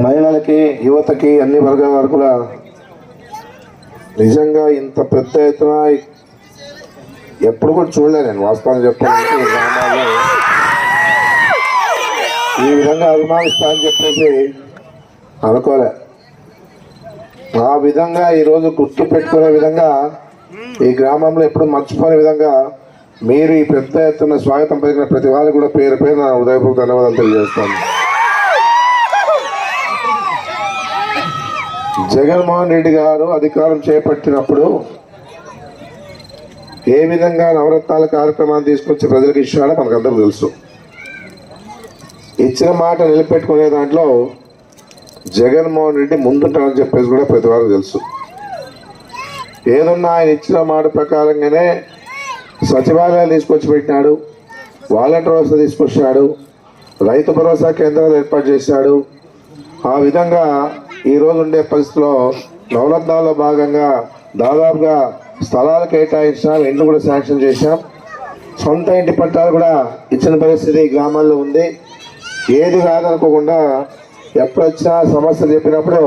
మహిళలకి యువతకి అన్ని వర్గాల వరకు కూడా నిజంగా ఇంత పెద్ద ఎత్తున ఎప్పుడు కూడా చూడలేదు. నేను వాస్తవాన్ని చెప్పాలంటే గ్రామాల్లో ఈ విధంగా అభిమానిస్తా అని చెప్పేసి అనుకోలే. ఆ విధంగా ఈరోజు గుర్తు పెట్టుకునే విధంగా ఈ గ్రామంలో ఎప్పుడు మర్చిపోయే విధంగా మీరు ఈ పెద్ద ఎత్తున స్వాగతం పలికిన ప్రతి వారికి కూడా పేరు పేరు నా హృదయపూర్వక ధన్యవాదాలు తెలియజేస్తాను. జగన్మోహన్ రెడ్డి గారు అధికారం చేపట్టినప్పుడు ఏ విధంగా నవరత్నాల కార్యక్రమాన్ని తీసుకొచ్చి ప్రజలకు ఇచ్చాడో మనకందరూ తెలుసు. ఇచ్చిన మాట నిలబెట్టుకునే దాంట్లో జగన్మోహన్ రెడ్డి ముందుంటారని చెప్పేసి కూడా ప్రతి వారికి తెలుసు. ఏదన్నా ఆయన ఇచ్చిన మాట ప్రకారంగానే సచివాలయాలు తీసుకొచ్చి పెట్టినాడు, వాలంటీర్ వ్యవస్థ తీసుకొచ్చాడు, రైతు భరోసా కేంద్రాలు ఏర్పాటు చేశాడు. ఆ విధంగా ఈరోజు ఉండే పరిస్థితిలో నవరత్నాల్లో భాగంగా దాదాపుగా స్థలాలు కేటాయించాం, ఇండ్లు కూడా శాంక్షన్ చేశాం, సొంత ఇంటి పట్టాలు కూడా ఇచ్చిన పరిస్థితి గ్రామాల్లో ఉంది. ఏది కాదనుకోకుండా ఎప్పుడొచ్చినా సమస్యలు చెప్పినప్పుడు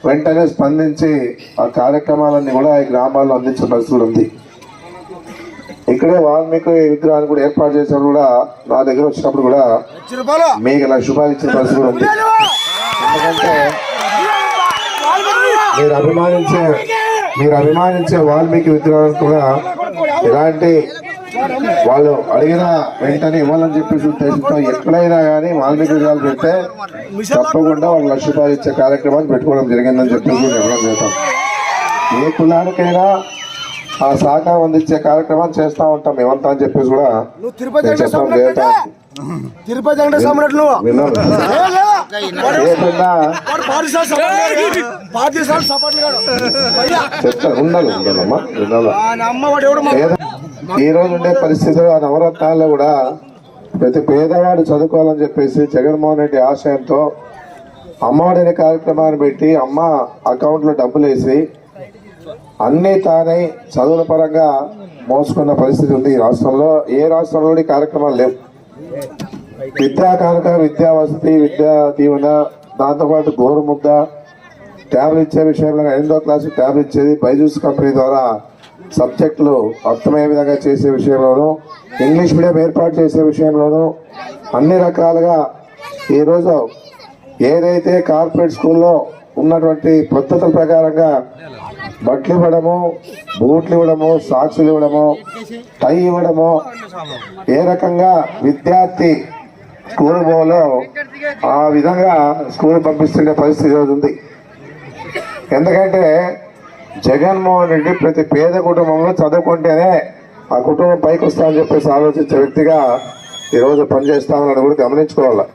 వెంటనే స్పందించి ఆ కార్యక్రమాలన్నీ కూడా ఈ గ్రామాల్లో అందించిన పరిస్థితి ఉంది. ఇక్కడే వాల్మీకి విగ్రహాన్ని కూడా ఏర్పాటు చేసినప్పుడు కూడా నా దగ్గర వచ్చినప్పుడు కూడా మీకు ఇలా శుభాలు ఇచ్చిన పరిస్థితి కూడా ఉంది. ఎందుకంటే మీరు అభిమానించే వాల్మీకి విగ్రహాన్ని కూడా ఎలాంటి వాళ్ళు అడిగిన వెంటనే ఇవ్వాలని చెప్పేసి ఉద్దేశంతో ఎక్కడైనా కానీ వాల్మీకి విగ్రహాలు పెడితే తప్పకుండా వాళ్ళు లక్ష రూపాయలు ఇచ్చే కార్యక్రమాన్ని పెట్టుకోవడం జరిగిందని చెప్పేసి నిర్ణయం చేస్తాం. ఏ కులానికైనా ఆ సహకారం అందించే కార్యక్రమాన్ని చేస్తూ ఉంటాం మేమంతా అని చెప్పేసి కూడా చెప్పడం జరుగుతాం. ఈ రోజు ఉండే పరిస్థితుల్లో ఆ నవరత్నాల్లో కూడా ప్రతి పేదవాడు చదువుకోవాలని చెప్పేసి జగన్మోహన్ రెడ్డి ఆశయంతో అమ్మఒడి కార్యక్రమాన్ని పెట్టి అమ్మ అకౌంట్లో డబ్బులు వేసి అన్నీ తానే చదువుల పరంగా మోసుకున్న పరిస్థితి ఉంది ఈ రాష్ట్రంలో. ఏ రాష్ట్రంలో ఈ కార్యక్రమాలు లేవు. విద్యా కానుక, విద్యా వసతి, విద్యా దీవెన, దాంతోపాటు గోరుముద్ద, ట్యాబ్లు ఇచ్చే విషయంలో 8వ క్లాసు ట్యాబ్లు ఇచ్చేది, బైజూస్ కంపెనీ ద్వారా సబ్జెక్టులు అర్థమయ్యే విధంగా చేసే విషయంలోనూ, ఇంగ్లీష్ మీడియం ఏర్పాటు చేసే విషయంలోనూ అన్ని రకాలుగా ఈరోజు ఏదైతే కార్పొరేట్ స్కూల్లో ఉన్నటువంటి పద్ధతుల ప్రకారంగా బట్టలు ఇవ్వడము, బూట్లు ఇవ్వడము, సాక్సులు ఇవ్వడము, టై ఇవ్వడము, ఏ రకంగా విద్యార్థి స్కూల్ పోలో ఆ విధంగా స్కూల్ పంపిస్తుండే పరిస్థితి ఉంది. ఎందుకంటే జగన్మోహన్ రెడ్డి ప్రతి పేద కుటుంబంలో చదువుకుంటేనే ఆ కుటుంబం పైకి వస్తామని చెప్పేసి ఆలోచించే వ్యక్తిగా ఈరోజు పనిచేస్తామని కూడా గమనించుకోవాలి.